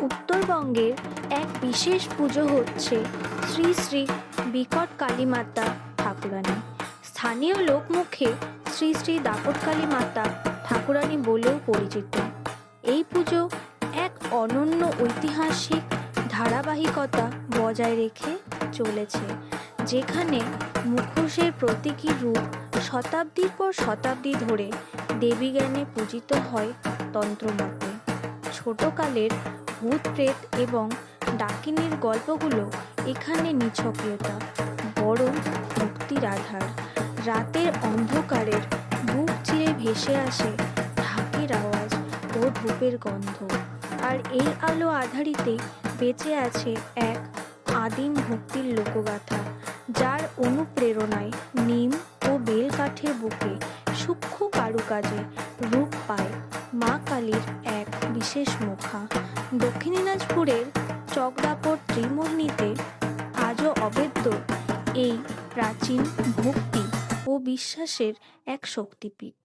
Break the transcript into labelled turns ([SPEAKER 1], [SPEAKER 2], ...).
[SPEAKER 1] উত্তরবঙ্গের এক বিশেষ পুজো হচ্ছে শ্রী শ্রী বিকট কালী মাতা ঠাকুরানী। স্থানীয় লোকমুখে শ্রী শ্রী দাপট কালী মাতা ঠাকুরানী বলেও পরিচিত। এই পুজো এক অনন্য ঐতিহাসিক ধারাবাহিকতা বজায় রেখে চলেছে, যেখানে মুখোশের প্রতীকী রূপ শতাব্দীর পর শতাব্দী ধরে দেবীজ্ঞানে পূজিত হয় তন্ত্রমতে। ছোটকালের ভূত প্রেত এবং ডাকিনীর গল্পগুলো এখানে নিছকীয়তা, বরং মুক্তির আধার। রাতের অন্ধকারের বুক চিরে ভেসে আসে ঢাকের আওয়াজ ও ধূপের গন্ধ, আর এই আলো আধারিতে বেঁচে আছে এক আদিম ভক্তির লোকগাথা, যার অনুপ্রেরণায় নিম ও বেলকাঠের বুকে সূক্ষ্ম কারুকাজে রূপ পায় মা কালীর এক বিশেষ মুখা। দক্ষিণ দিনাজপুরের চকদাপট ত্রিমোহিনীতে আজও অভেদ্য এই প্রাচীন ভক্তি ও বিশ্বাসের এক শক্তিপীঠ।